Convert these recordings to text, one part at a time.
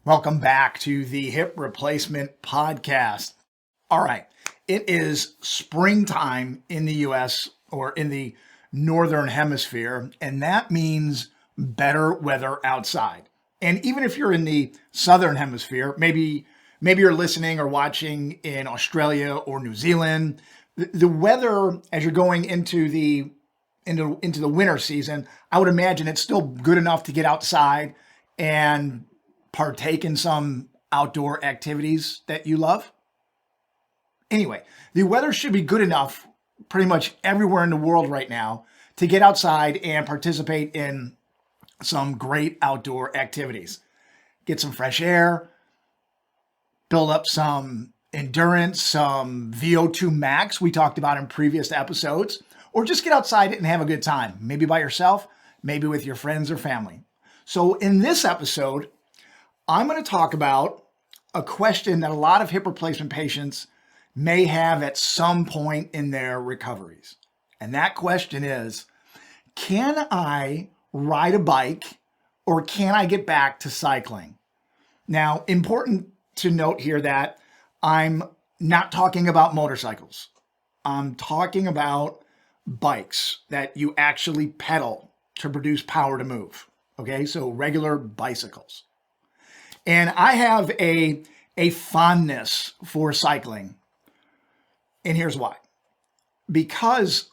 Welcome back to the Hip Replacement Podcast. All right, it is springtime in the US or in the Northern Hemisphere, and that means better weather outside. And even if you're in the Southern Hemisphere, maybe you're listening or watching in Australia or New Zealand, the weather as you're going into the winter season, I would imagine it's still good enough to get outside and partake in some outdoor activities that you love. Anyway, the weather should be good enough pretty much everywhere in the world right now to get outside and participate in some great outdoor activities. Get some fresh air, build up some endurance, some VO2 max we talked about in previous episodes, or just get outside and have a good time, maybe by yourself, maybe with your friends or family. So in this episode, I'm going to talk about a question that a lot of hip replacement patients may have at some point in their recoveries. And that question is, can I ride a bike or can I get back to cycling? Now, important to note here that I'm not talking about motorcycles. I'm talking about bikes that you actually pedal to produce power to move. Okay, so regular bicycles. And I have a fondness for cycling. And here's why. Because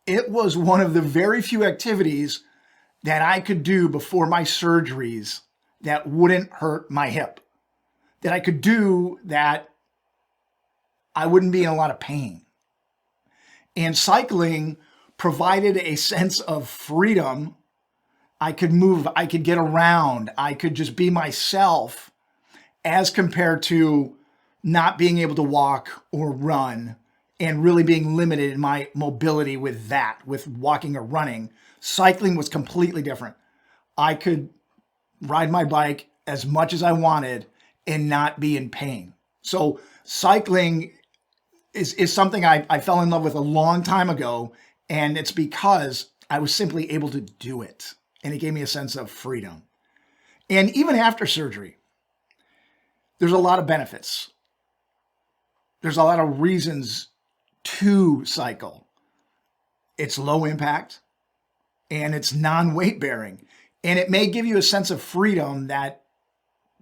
it was one of the very few activities that I could do before my surgeries that wouldn't hurt my hip. That I could do that I wouldn't be in a lot of pain. And cycling provided a sense of freedom. I could move, I could get around, I could just be myself as compared to not being able to walk or run and really being limited in my mobility with walking or running. Cycling was completely different. I could ride my bike as much as I wanted and not be in pain. So cycling is something I fell in love with a long time ago, and it's because I was simply able to do it. And it gave me a sense of freedom. And even after surgery, there's a lot of benefits. There's a lot of reasons to cycle. It's low impact and it's non-weight bearing. And it may give you a sense of freedom that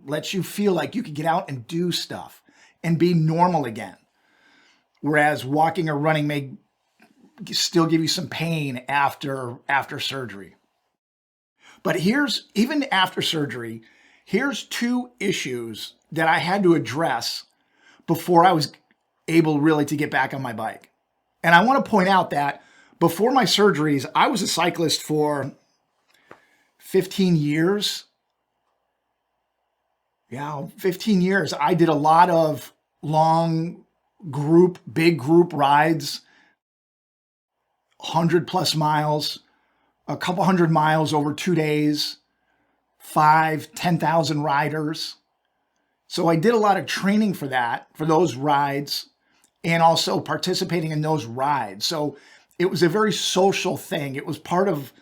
lets you feel like you can get out and do stuff and be normal again. Whereas walking or running may still give you some pain after surgery. But even after surgery, here's two issues that I had to address before I was able really to get back on my bike. And I want to point out that before my surgeries, I was a cyclist for 15 years. Yeah, 15 years. I did a lot of big group rides, 100+ miles. A couple 100 miles over 2 days, 10,000 riders. So I did a lot of training for those rides, and also participating in those rides. So it was a very social thing. It was part of,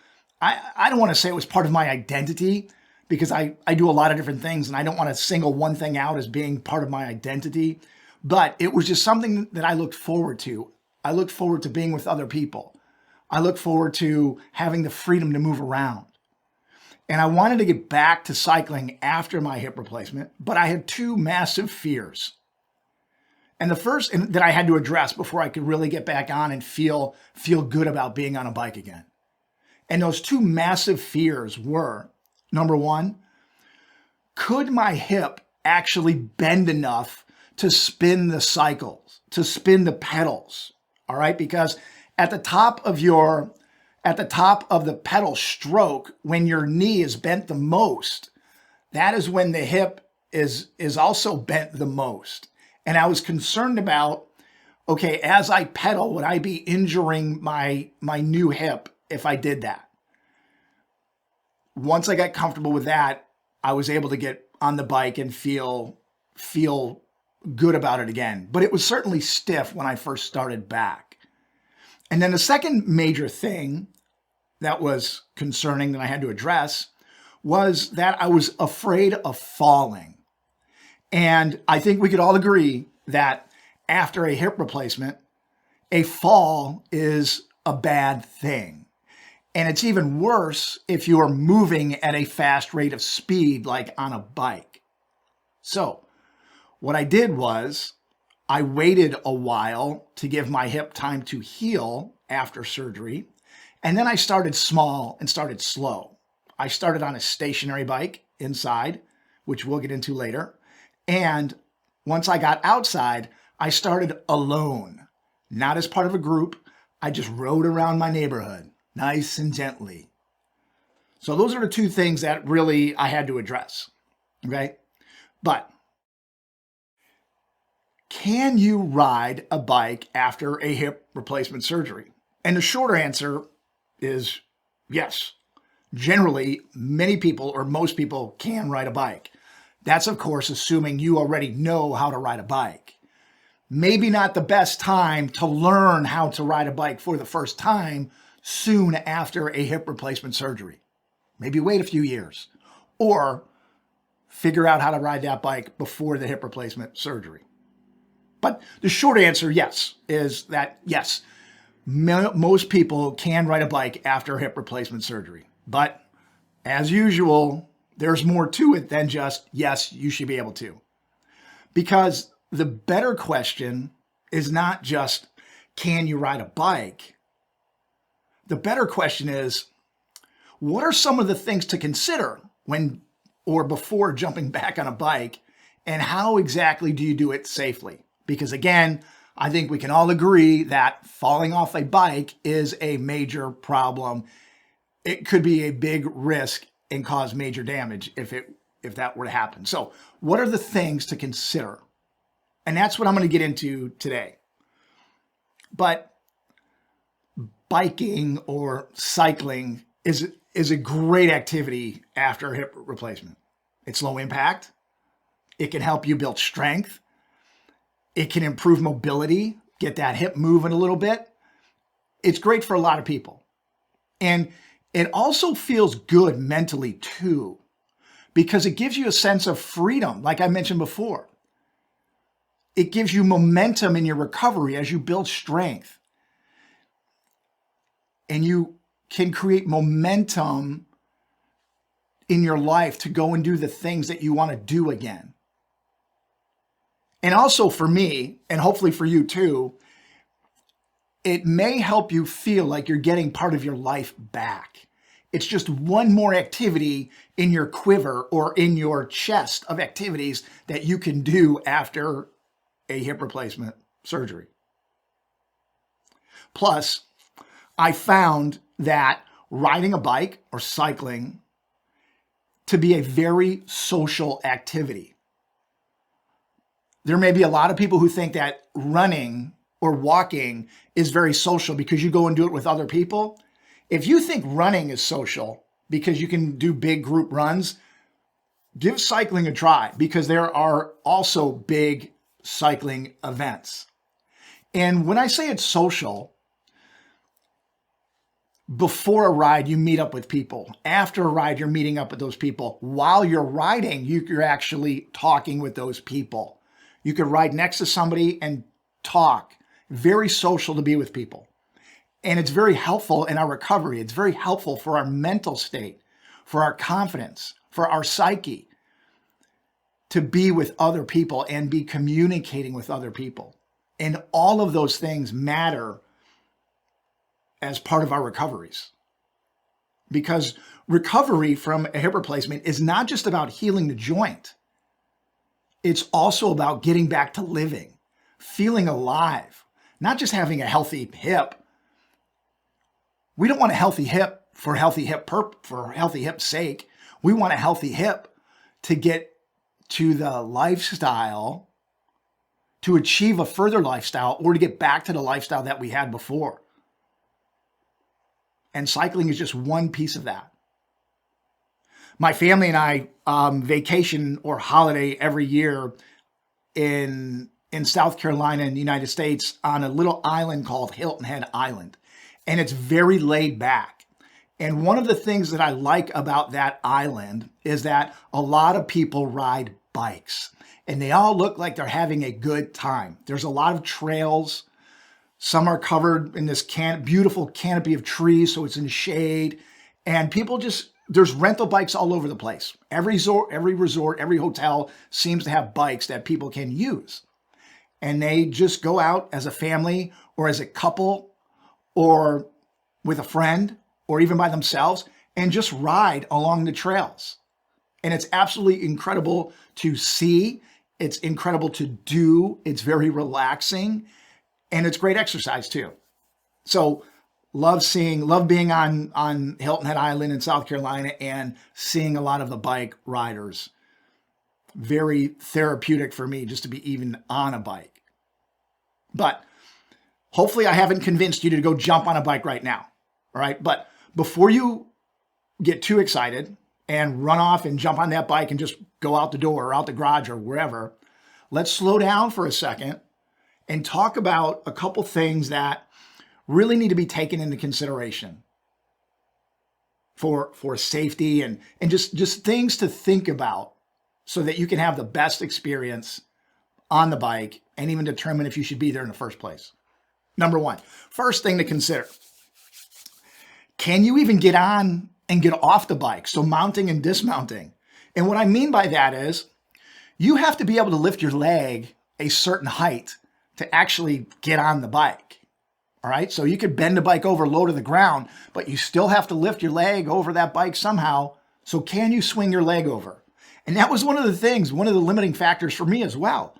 I don't want to say it was part of my identity, because I do a lot of different things and I don't want to single one thing out as being part of my identity, but it was just something that I looked forward to. I looked forward to being with other people. I look forward to having the freedom to move around. And I wanted to get back to cycling after my hip replacement, but I had two massive fears. And the first that I had to address before I could really get back on and feel good about being on a bike again. And those two massive fears were, number one, could my hip actually bend enough to spin the cycles, to spin the pedals? All right, because at the top of the pedal stroke, when your knee is bent the most, that is when the hip is also bent the most. And I was concerned about, okay, as I pedal, would I be injuring my new hip if I did that? Once I got comfortable with that, I was able to get on the bike and feel good about it again. But it was certainly stiff when I first started back. And then the second major thing that was concerning that I had to address was that I was afraid of falling. And I think we could all agree that after a hip replacement, a fall is a bad thing. And it's even worse if you are moving at a fast rate of speed, like on a bike. So what I did was I waited a while to give my hip time to heal after surgery. And then I started small and started slow. I started on a stationary bike inside, which we'll get into later. And once I got outside, I started alone, not as part of a group. I just rode around my neighborhood, nice and gently. So those are the two things that really I had to address, okay? But can you ride a bike after a hip replacement surgery? And the short answer is yes. Generally, many people or most people can ride a bike. That's, of course, assuming you already know how to ride a bike. Maybe not the best time to learn how to ride a bike for the first time soon after a hip replacement surgery. Maybe wait a few years or figure out how to ride that bike before the hip replacement surgery. But the short answer, yes, is that yes, most people can ride a bike after hip replacement surgery. But as usual, there's more to it than just, yes, you should be able to. Because the better question is not just, can you ride a bike? The better question is, what are some of the things to consider when or before jumping back on a bike, and how exactly do you do it safely? Because again, I think we can all agree that falling off a bike is a major problem. It could be a big risk and cause major damage if that were to happen. So what are the things to consider? And that's what I'm going to get into today. But biking or cycling is a great activity after a hip replacement. It's low impact. It can help you build strength. It can improve mobility, get that hip moving a little bit. It's great for a lot of people. And it also feels good mentally too, because it gives you a sense of freedom, like I mentioned before. It gives you momentum in your recovery as you build strength. And you can create momentum in your life to go and do the things that you want to do again. And also for me, and hopefully for you too, it may help you feel like you're getting part of your life back. It's just one more activity in your quiver or in your chest of activities that you can do after a hip replacement surgery. Plus, I found that riding a bike or cycling to be a very social activity. There may be a lot of people who think that running or walking is very social because you go and do it with other people. If you think running is social because you can do big group runs, give cycling a try because there are also big cycling events. And when I say it's social, before a ride, you meet up with people. After a ride, you're meeting up with those people. While you're riding, you're actually talking with those people. You could ride next to somebody and talk. Very social to be with people. And it's very helpful in our recovery. It's very helpful for our mental state, for our confidence, for our psyche, to be with other people and be communicating with other people. And all of those things matter as part of our recoveries. Because recovery from a hip replacement is not just about healing the joint. It's also about getting back to living, feeling alive, not just having a healthy hip. We don't want a healthy hip for healthy hip's sake. We want a healthy hip to get to the lifestyle, to achieve a further lifestyle, or to get back to the lifestyle that we had before. And cycling is just one piece of that. My family and I vacation or holiday every year in South Carolina in the United States on a little island called Hilton Head Island. And it's very laid back. And one of the things that I like about that island is that a lot of people ride bikes, and they all look like they're having a good time. There's a lot of trails. Some are covered in this beautiful canopy of trees, so it's in shade. And people there's rental bikes all over the place. Every resort, every hotel seems to have bikes that people can use. And they just go out as a family or as a couple or with a friend or even by themselves and just ride along the trails. And it's absolutely incredible to see. It's incredible to do. It's very relaxing. And it's great exercise too. So love being on Hilton Head Island in South Carolina and seeing a lot of the bike riders. Very therapeutic for me just to be even on a bike. But hopefully I haven't convinced you to go jump on a bike right now. All right. But before you get too excited and run off and jump on that bike and just go out the door or out the garage or wherever, let's slow down for a second and talk about a couple things that really need to be taken into consideration for safety and just things to think about so that you can have the best experience on the bike and even determine if you should be there in the first place. Number one, first thing to consider, can you even get on and get off the bike? So mounting and dismounting. And what I mean by that is you have to be able to lift your leg a certain height to actually get on the bike. All right. So you could bend the bike over low to the ground, but you still have to lift your leg over that bike somehow. So can you swing your leg over? And that was one of the limiting factors for me as well.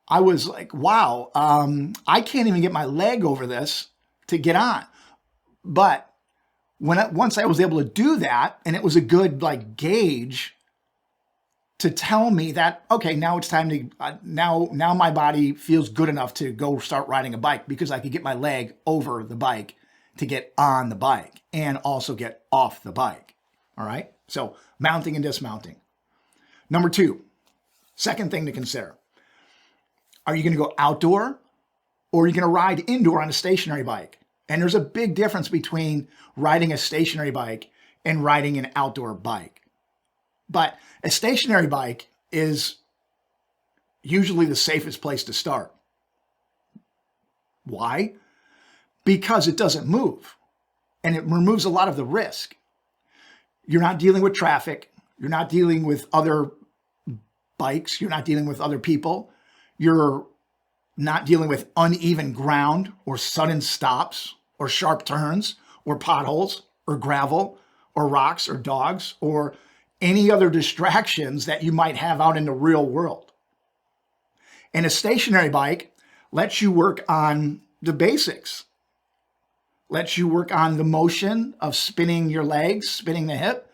I was like, wow, I can't even get my leg over this to get on. But once I was able to do that, and it was a good gauge to tell me that, okay, now it's time to, now my body feels good enough to go start riding a bike because I could get my leg over the bike to get on the bike and also get off the bike. All right. So mounting and dismounting. Number two, second thing to consider. Are you going to go outdoor or are you going to ride indoor on a stationary bike? And there's a big difference between riding a stationary bike and riding an outdoor bike. But a stationary bike is usually the safest place to start. Why? Because it doesn't move and it removes a lot of the risk. You're not dealing with traffic. You're not dealing with other bikes. You're not dealing with other people. You're not dealing with uneven ground or sudden stops or sharp turns or potholes or gravel or rocks or dogs or any other distractions that you might have out in the real world. And a stationary bike lets you work on the basics, lets you work on the motion of spinning your legs, spinning the hip.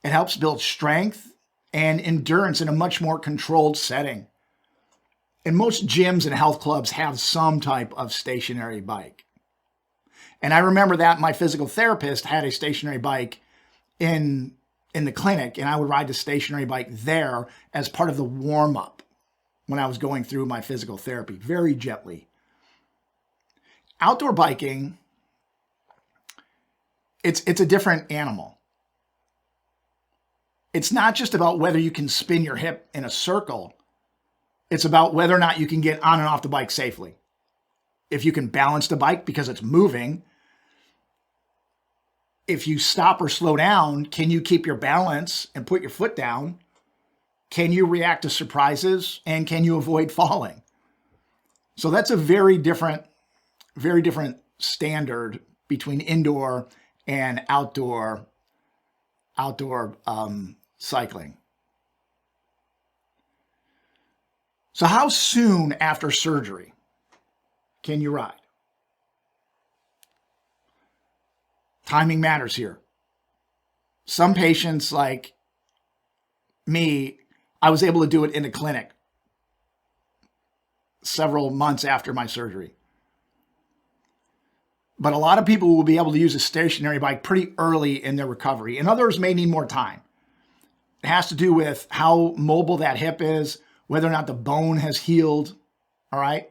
It helps build strength and endurance in a much more controlled setting. And most gyms and health clubs have some type of stationary bike. And I remember that my physical therapist had a stationary bike in the clinic, and I would ride the stationary bike there as part of the warm-up when I was going through my physical therapy, very gently. Outdoor biking, it's a different animal. It's not just about whether you can spin your hip in a circle. It's about whether or not you can get on and off the bike safely. If you can balance the bike because it's moving. If you stop or slow down, can you keep your balance and put your foot down? Can you react to surprises? And can you avoid falling? So that's a very different standard between indoor and outdoor cycling. So how soon after surgery can you ride? Timing matters here. Some patients like me, I was able to do it in a clinic several months after my surgery. But a lot of people will be able to use a stationary bike pretty early in their recovery, and others may need more time. It has to do with how mobile that hip is, whether or not the bone has healed, all right?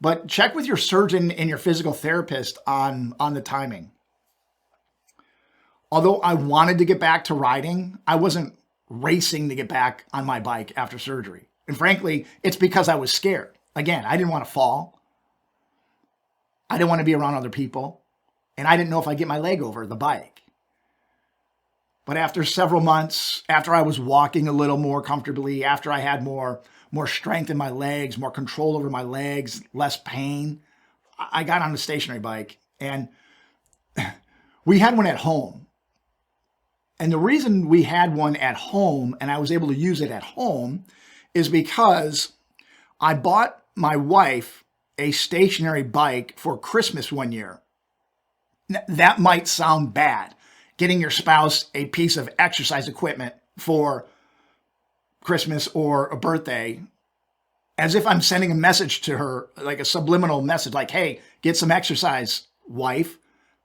But check with your surgeon and your physical therapist on the timing. Although I wanted to get back to riding, I wasn't racing to get back on my bike after surgery. And frankly, it's because I was scared. Again, I didn't want to fall. I didn't want to be around other people. And I didn't know if I'd get my leg over the bike. But after several months, after I was walking a little more comfortably, after I had more strength in my legs, more control over my legs, less pain, I got on the stationary bike. And we had one at home. And the reason we had one at home and I was able to use it at home is because I bought my wife a stationary bike for Christmas one year. That might sound bad, getting your spouse a piece of exercise equipment for Christmas or a birthday, as if I'm sending a message to her, like a subliminal message, like, hey, get some exercise, wife.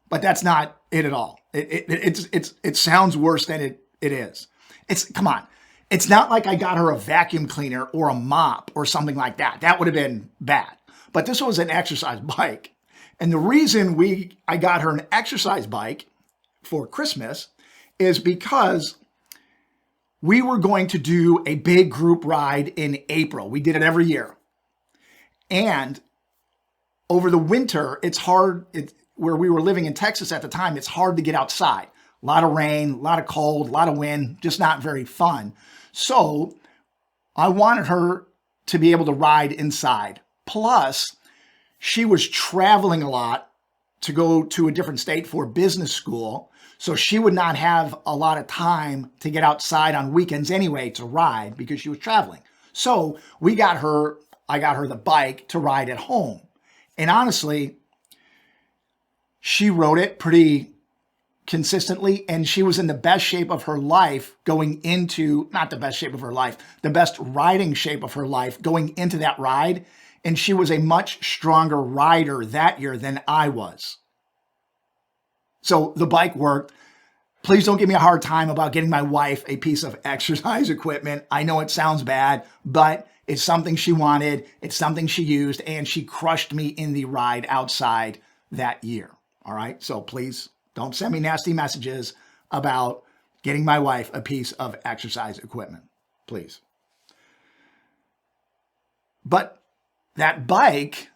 But that's not it at all. It sounds worse than it is. Come on. It's not like I got her a vacuum cleaner or a mop or something like that. That would have been bad. But this was an exercise bike. And the reason I got her an exercise bike for Christmas is because we were going to do a big group ride in April. We did it every year. And over the winter, it's hard. Where we were living in Texas at the time, it's hard to get outside. A lot of rain, a lot of cold, a lot of wind, just not very fun. So I wanted her to be able to ride inside. Plus, she was traveling a lot to go to a different state for business school. So she would not have a lot of time to get outside on weekends anyway to ride because she was traveling. So I got her the bike to ride at home. And honestly, she rode it pretty consistently, and she was in the best shape of her life going into, not the best shape of her life, the best riding shape of her life going into that ride. And she was a much stronger rider that year than I was. So the bike worked. Please don't give me a hard time about getting my wife a piece of exercise equipment. I know it sounds bad, but it's something she wanted. It's something she used, and she crushed me in the ride outside that year. All right. So please don't send me nasty messages about getting my wife a piece of exercise equipment, please. But that bike,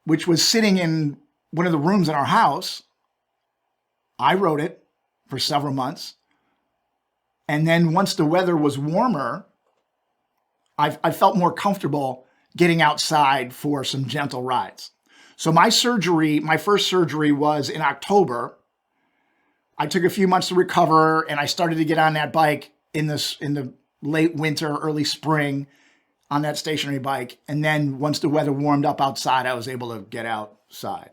which was sitting in one of the rooms in our house, I rode it for several months. And then once the weather was warmer, I felt more comfortable getting outside for some gentle rides. So my first surgery was in October. I took a few months to recover, and I started to get on that bike in the late winter, early spring on that stationary bike. And then once the weather warmed up outside, I was able to get outside.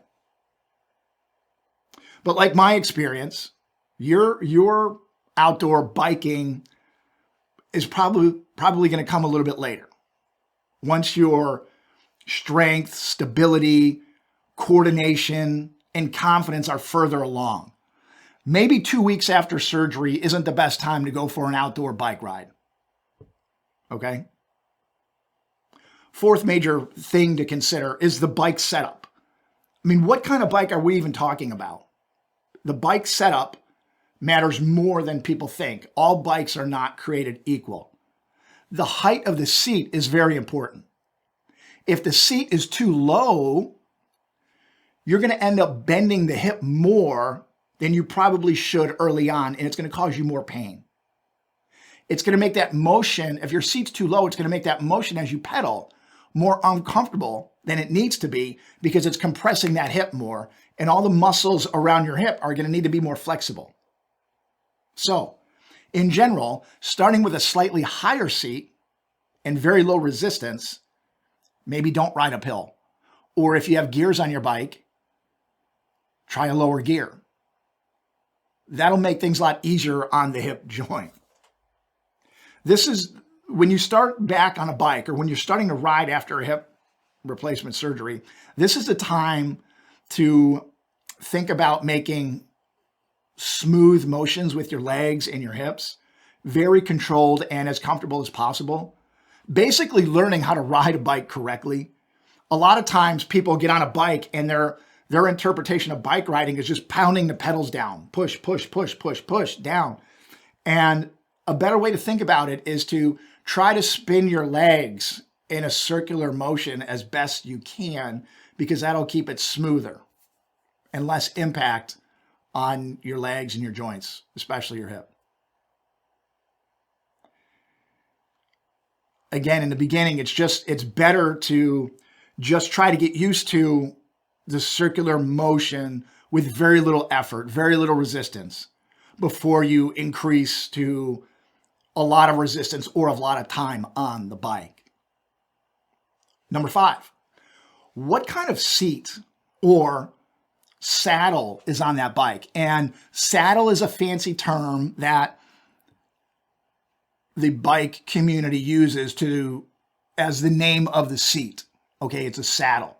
But like my experience, your outdoor biking is probably going to come a little bit later. Once your strength, stability, coordination, and confidence are further along. Maybe 2 weeks after surgery isn't the best time to go for an outdoor bike ride. Okay? Fourth major thing to consider is the bike setup. I mean, what kind of bike are we even talking about? The bike setup matters more than people think. All bikes are not created equal. The height of the seat is very important. If the seat is too low, you're going to end up bending the hip more than you probably should early on, and it's going to cause you more pain. It's going to make that motion, if your seat's too low, it's going to make that motion as you pedal more uncomfortable than it needs to be because it's compressing that hip more, and all the muscles around your hip are going to need to be more flexible. So, in general, starting with a slightly higher seat and very low resistance, maybe don't ride uphill. Or if you have gears on your bike, try a lower gear. That'll make things a lot easier on the hip joint. This is when you start back on a bike or when you're starting to ride after a hip replacement surgery, this is the time to think about making smooth motions with your legs and your hips, very controlled and as comfortable as possible. Basically learning how to ride a bike correctly. A lot of times people get on a bike and their interpretation of bike riding is just pounding the pedals down, push, push, push, push, push down. And a better way to think about it is to try to spin your legs in a circular motion as best you can, because that'll keep it smoother and less impact on your legs and your joints, especially your hip. Again, in the beginning, it's better to just try to get used to the circular motion with very little effort, very little resistance, before you increase to a lot of resistance or a lot of time on the bike. Number 5, what kind of seat or saddle is on that bike? And saddle is a fancy term that the bike community uses as the name of the seat. Okay, it's a saddle.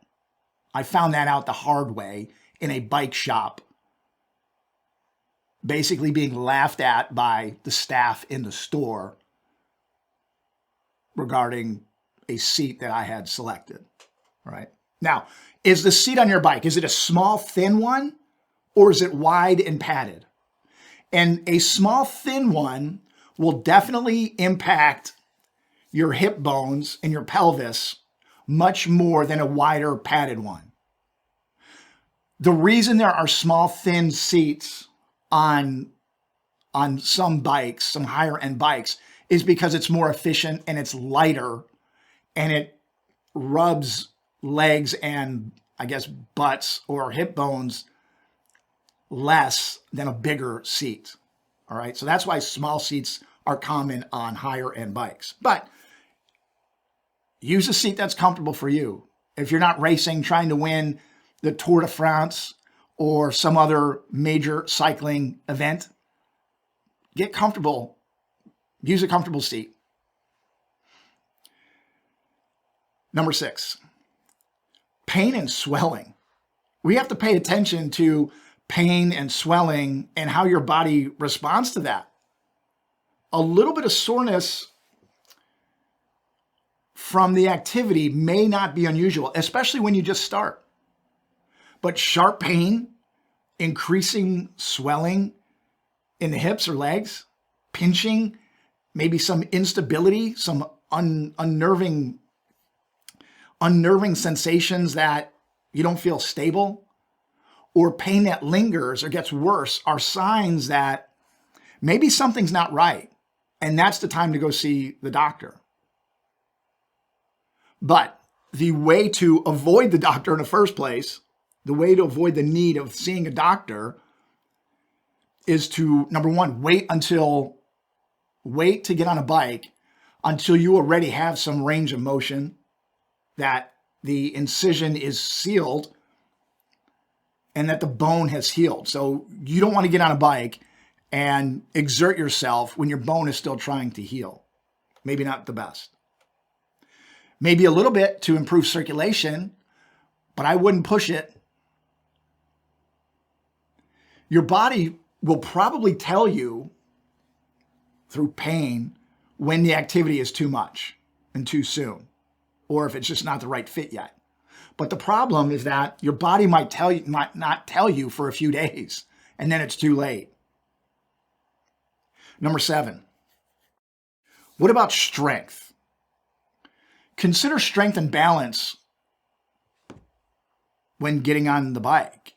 I found that out the hard way in a bike shop, basically being laughed at by the staff in the store regarding a seat that I had selected. All right. Now, is the seat on your bike, is it a small, thin one, or is it wide and padded? And a small, thin one will definitely impact your hip bones and your pelvis much more than a wider, padded one. The reason there are small, thin seats on some bikes, some higher end bikes, is because it's more efficient and it's lighter and it rubs legs and, I guess, butts or hip bones less than a bigger seat. All right. So that's why small seats are common on higher end bikes. But use a seat that's comfortable for you. If you're not racing, trying to win the Tour de France or some other major cycling event, get comfortable. Use a comfortable seat. Number 6, pain and swelling. We have to pay attention to pain and swelling and how your body responds to that. A little bit of soreness from the activity may not be unusual, especially when you just start. But sharp pain, increasing swelling in the hips or legs, pinching, maybe some instability, some unnerving sensations that you don't feel stable, or pain that lingers or gets worse are signs that maybe something's not right. And that's the time to go see the doctor. But the way to avoid the doctor in the first place, the way to avoid the need of seeing a doctor, is to, number 1, wait to get on a bike until you already have some range of motion, that the incision is sealed and that the bone has healed. So you don't want to get on a bike and exert yourself when your bone is still trying to heal. Maybe not the best. Maybe a little bit to improve circulation, but I wouldn't push it. Your body will probably tell you through pain when the activity is too much and too soon, or if it's just not the right fit yet. But the problem is that your body might not tell you for a few days, and then it's too late. Number 7, what about strength? Consider strength and balance when getting on the bike.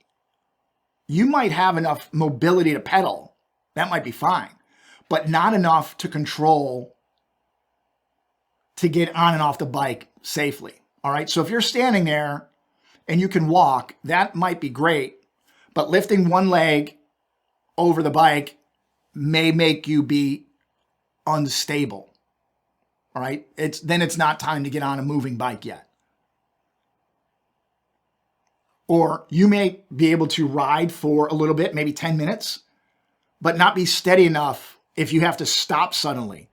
You might have enough mobility to pedal. That might be fine, but not enough to control to get on and off the bike safely. All right. So if you're standing there and you can walk, that might be great, but lifting one leg over the bike may make you be unstable. All right. Then it's not time to get on a moving bike yet. Or you may be able to ride for a little bit, maybe 10 minutes, but not be steady enough if you have to stop suddenly.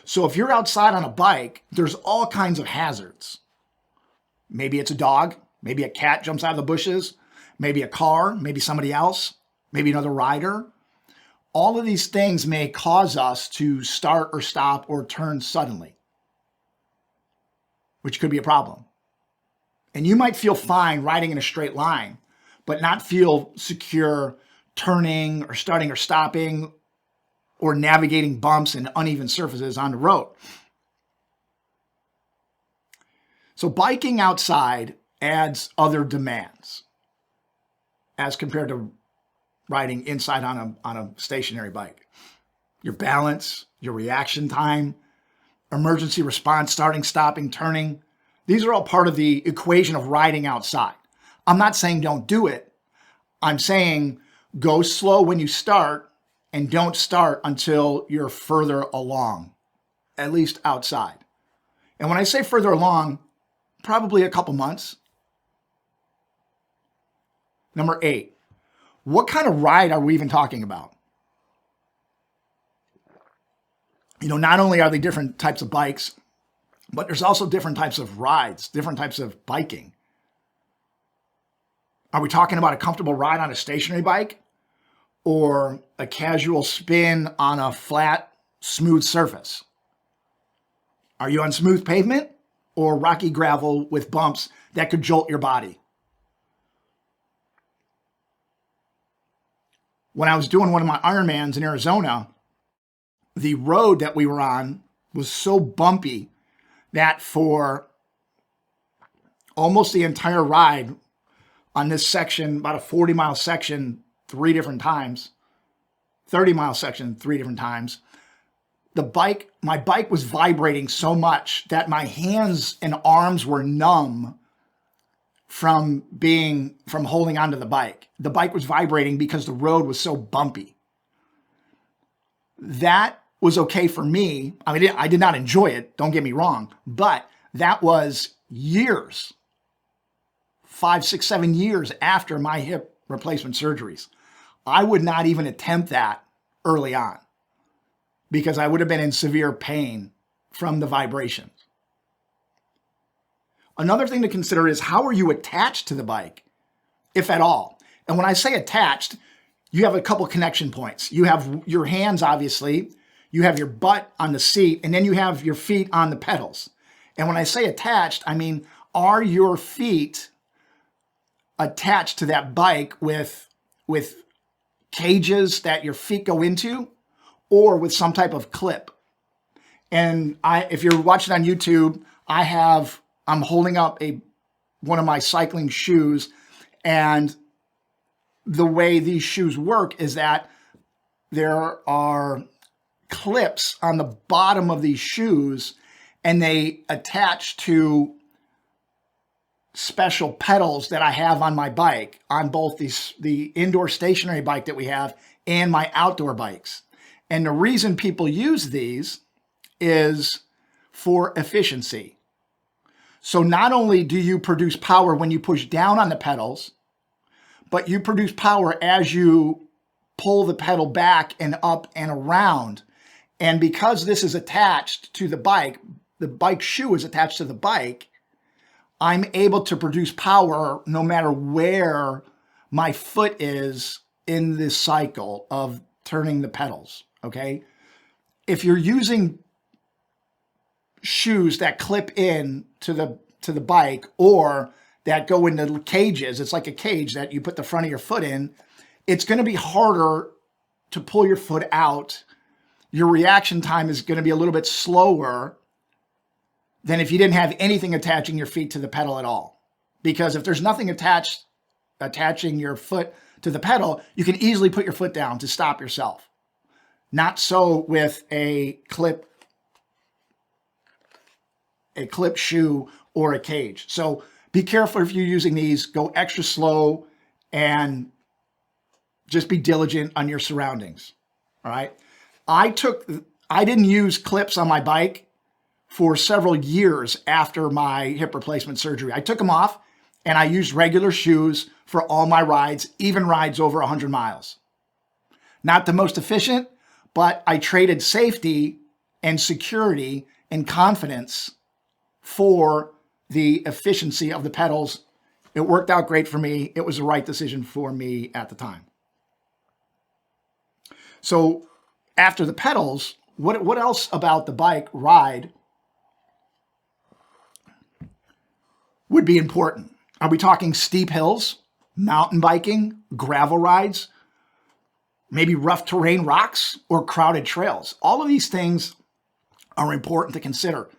So if you're outside on a bike, there's all kinds of hazards. Maybe it's a dog, maybe a cat jumps out of the bushes, maybe a car, maybe somebody else, maybe another rider. All of these things may cause us to start or stop or turn suddenly, which could be a problem. And you might feel fine riding in a straight line, but not feel secure turning or starting or stopping or navigating bumps and uneven surfaces on the road. So biking outside adds other demands as compared to riding inside on a stationary bike. Your balance, your reaction time, emergency response, starting, stopping, turning. These are all part of the equation of riding outside. I'm not saying don't do it. I'm saying go slow when you start and don't start until you're further along, at least outside. And when I say further along, probably a couple months. Number 8, what kind of ride are we even talking about? Not only are they different types of bikes, but there's also different types of rides, different types of biking. Are we talking about a comfortable ride on a stationary bike or a casual spin on a flat, smooth surface? Are you on smooth pavement or rocky gravel with bumps that could jolt your body? When I was doing one of my Ironmans in Arizona, the road that we were on was so bumpy that for almost the entire ride on this section, about a 40-mile section, 3 different times, 30-mile section, 3 different times, my bike was vibrating so much that my hands and arms were numb from holding onto the bike. The bike was vibrating because the road was so bumpy. That was okay for me. I mean, I did not enjoy it, don't get me wrong, but that was years, 5, 6, 7 years after my hip replacement surgeries. I would not even attempt that early on because I would have been in severe pain from the vibrations. Another thing to consider is how are you attached to the bike, if at all? And when I say attached, you have a couple connection points. You have your hands, obviously, you have your butt on the seat, and then you have your feet on the pedals. And when I say attached, I mean, are your feet attached to that bike with cages that your feet go into or with some type of clip? And if you're watching on YouTube, I'm holding up one of my cycling shoes, and the way these shoes work is that there are clips on the bottom of these shoes, and they attach to special pedals that I have on my bike, on both the indoor stationary bike that we have and my outdoor bikes. And the reason people use these is for efficiency. So not only do you produce power when you push down on the pedals, but you produce power as you pull the pedal back and up and around. And because this is attached to the bike shoe is attached to the bike, I'm able to produce power no matter where my foot is in this cycle of turning the pedals, okay? If you're using shoes that clip in to the bike or that go into cages, it's like a cage that you put the front of your foot in, it's going to be harder to pull your foot out. Your reaction time is going to be a little bit slower than if you didn't have anything attaching your feet to the pedal at all. Because if there's nothing attaching your foot to the pedal, you can easily put your foot down to stop yourself. Not so with a clip shoe or a cage. So be careful if you're using these. Go extra slow and just be diligent on your surroundings. All right. I didn't use clips on my bike for several years after my hip replacement surgery. I took them off and I used regular shoes for all my rides, even rides over 100 miles. Not the most efficient, but I traded safety and security and confidence for the efficiency of the pedals. It worked out great for me. It was the right decision for me at the time. So after the pedals, what else about the bike ride would be important? Are we talking steep hills, mountain biking, gravel rides? maybe rough terrain rocks or crowded trails. All of these things are important to consider.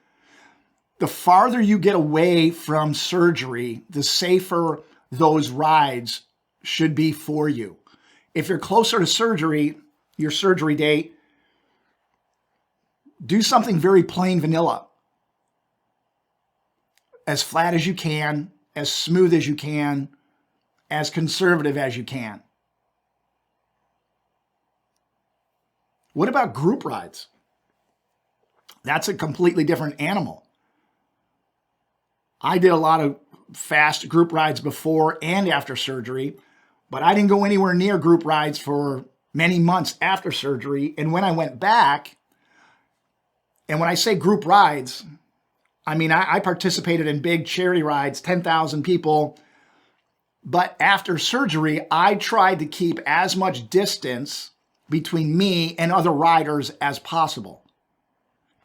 The farther you get away from surgery, the safer those rides should be for you. If you're closer to surgery, your surgery date, do something very plain vanilla. As flat as you can, as smooth as you can, as conservative as you can. What about group rides? That's a completely different animal. I did a lot of fast group rides before and after surgery, but I didn't go anywhere near group rides for many months after surgery. And when I went back, and when I say group rides, I mean, I participated in big charity rides, 10,000 people. But after surgery, I tried to keep as much distance between me and other riders as possible.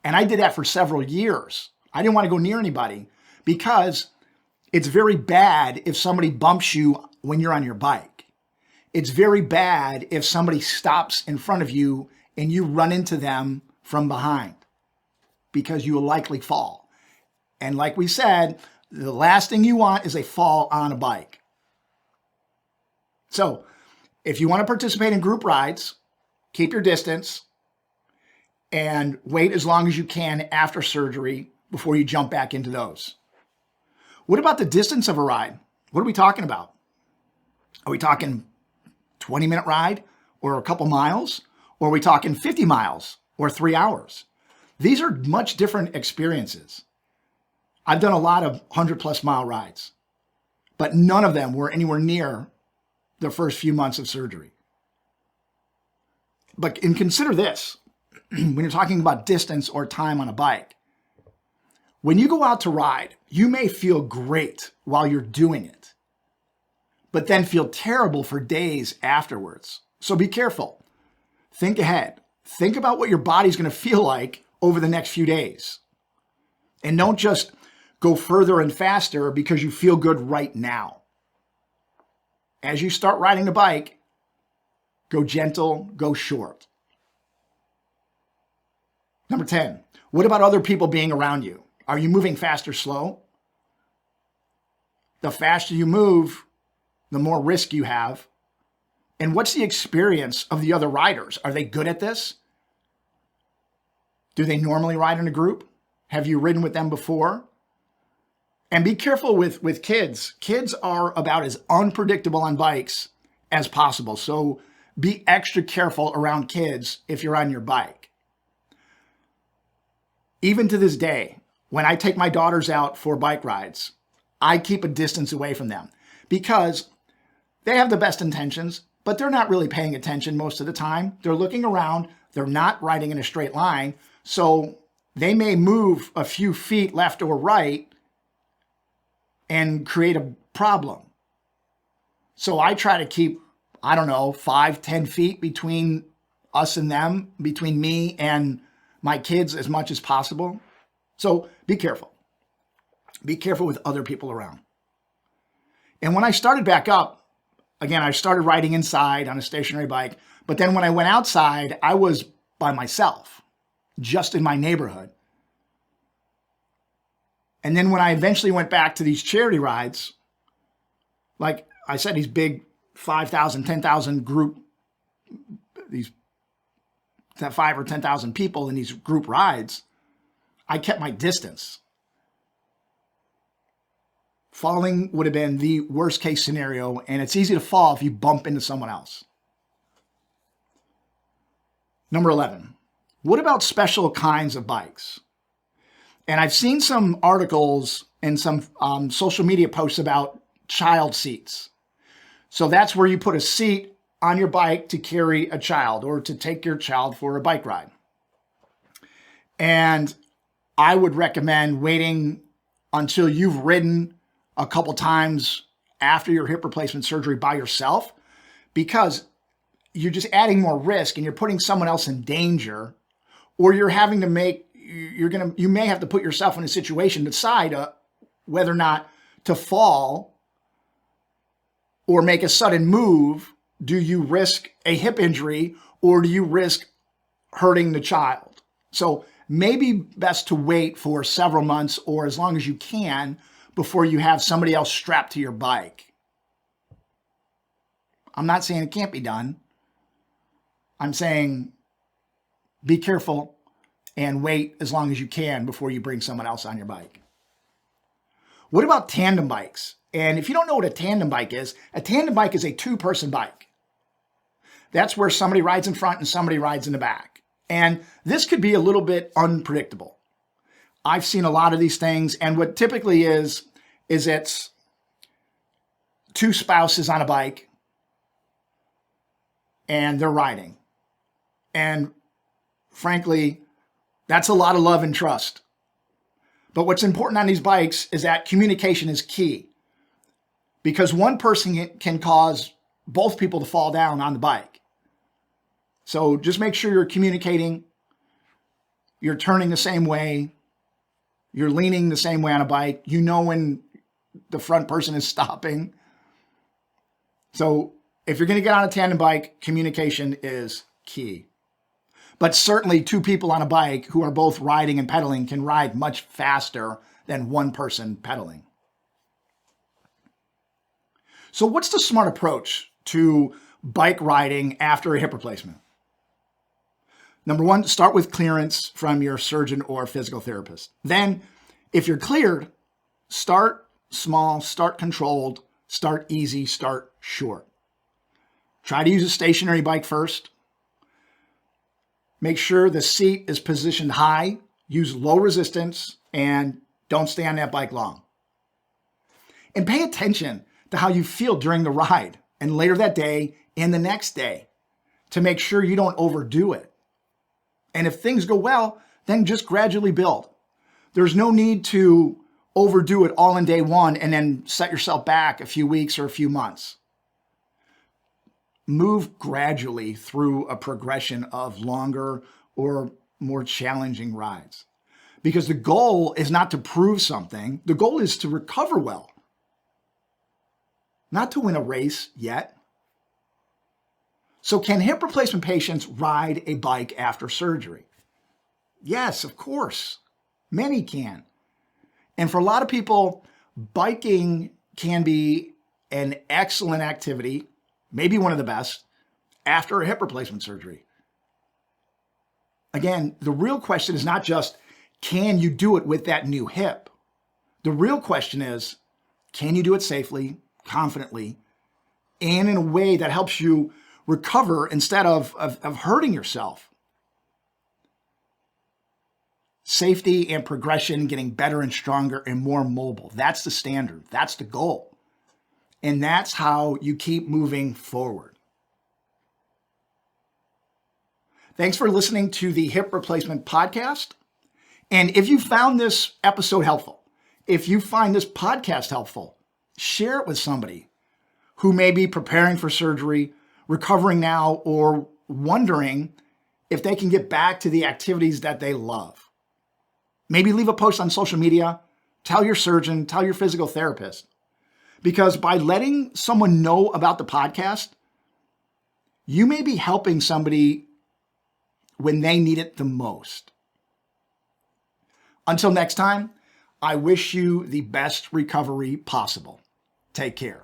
And I did that for several years. I didn't want to go near anybody because it's very bad if somebody bumps you when you're on your bike. It's very bad if somebody stops in front of you and you run into them from behind because you will likely fall. And like we said, the last thing you want is a fall on a bike. So if you want to participate in group rides, keep your distance and wait as long as you can after surgery before you jump back into those. What about the distance of a ride? What are we talking about? Are we talking 20-minute ride or a couple miles? Or are we talking 50 miles or 3 hours? These are much different experiences. I've done a lot of 100+ mile rides, but none of them were anywhere near the first few months of surgery. But consider this, when you're talking about distance or time on a bike, when you go out to ride, you may feel great while you're doing it, but then feel terrible for days afterwards. So be careful. Think ahead. Think about what your body's going to feel like over the next few days. And don't just go further and faster because you feel good right now. As you start riding the bike, go gentle, go short. Number 10, what about other people being around you? Are you moving fast or slow? The faster you move, the more risk you have. And what's the experience of the other riders? Are they good at this? Do they normally ride in a group? Have you ridden with them before? And be careful with kids. Kids are about as unpredictable on bikes as possible. So be extra careful around kids if you're on your bike. Even to this day, when I take my daughters out for bike rides, I keep a distance away from them because they have the best intentions, but they're not really paying attention most of the time. They're looking around. They're not riding in a straight line. So they may move a few feet left or right and create a problem. So I try to keep, 5-10 feet between us and them, between me and my kids as much as possible. So be careful. Be careful with other people around. And when I started back up, again, I started riding inside on a stationary bike. But then when I went outside, I was by myself, just in my neighborhood. And then when I eventually went back to these charity rides, like I said, these big 5,000, 10,000 group, these 5 or 10,000 people in these group rides, I kept my distance. Falling would have been the worst case scenario, and it's easy to fall if you bump into someone else. Number 11, what about special kinds of bikes? And I've seen some articles and some social media posts about child seats. So that's where you put a seat on your bike to carry a child or to take your child for a bike ride. And I would recommend waiting until you've ridden a couple times after your hip replacement surgery by yourself, because you're just adding more risk and you're putting someone else in danger, or you're having to you may have to put yourself in a situation to decide whether or not to fall or make a sudden move do you risk a hip injury or do you risk hurting the child? So maybe best to wait for several months or as long as you can before you have somebody else strapped to your bike. I'm not saying it can't be done. I'm saying be careful and wait as long as you can before you bring someone else on your bike. What about tandem bikes? And if you don't know what a tandem bike is a two-person bike. That's where somebody rides in front and somebody rides in the back. And this could be a little bit unpredictable. I've seen a lot of these things, and what typically is it's two spouses on a bike and they're riding. And frankly, that's a lot of love and trust. But what's important on these bikes is that communication is key, because one person can cause both people to fall down on the bike. So just make sure you're communicating, you're turning the same way, you're leaning the same way on a bike, you know when the front person is stopping. So if you're going to get on a tandem bike, communication is key. But certainly two people on a bike who are both riding and pedaling can ride much faster than one person pedaling. So what's the smart approach to bike riding after a hip replacement? Number one, start with clearance from your surgeon or physical therapist. Then, if you're cleared, start small, start controlled, start easy, start short. Try to use a stationary bike first. Make sure the seat is positioned high, use low resistance, and don't stay on that bike long. And pay attention to how you feel during the ride and later that day and the next day to make sure you don't overdo it. And if things go well, then just gradually build. There's no need to overdo it all in day one and then set yourself back a few weeks or a few months. Move gradually through a progression of longer or more challenging rides. Because the goal is not to prove something. The goal is to recover well. Not to win a race yet. So can hip replacement patients ride a bike after surgery? Yes, of course. Many can. And for a lot of people, biking can be an excellent activity, maybe one of the best, after a hip replacement surgery. Again, the real question is not just, can you do it with that new hip? The real question is, can you do it safely, confidently, and in a way that helps you recover instead of hurting yourself? Safety and progression, getting better and stronger and more mobile. That's the standard. That's the goal. And that's how you keep moving forward. Thanks for listening to the Hip Replacement Podcast. And if you found this episode helpful, if you find this podcast helpful, share it with somebody who may be preparing for surgery, recovering now, or wondering if they can get back to the activities that they love. Maybe leave a post on social media, tell your surgeon, tell your physical therapist. Because by letting someone know about the podcast, you may be helping somebody when they need it the most. Until next time, I wish you the best recovery possible. Take care.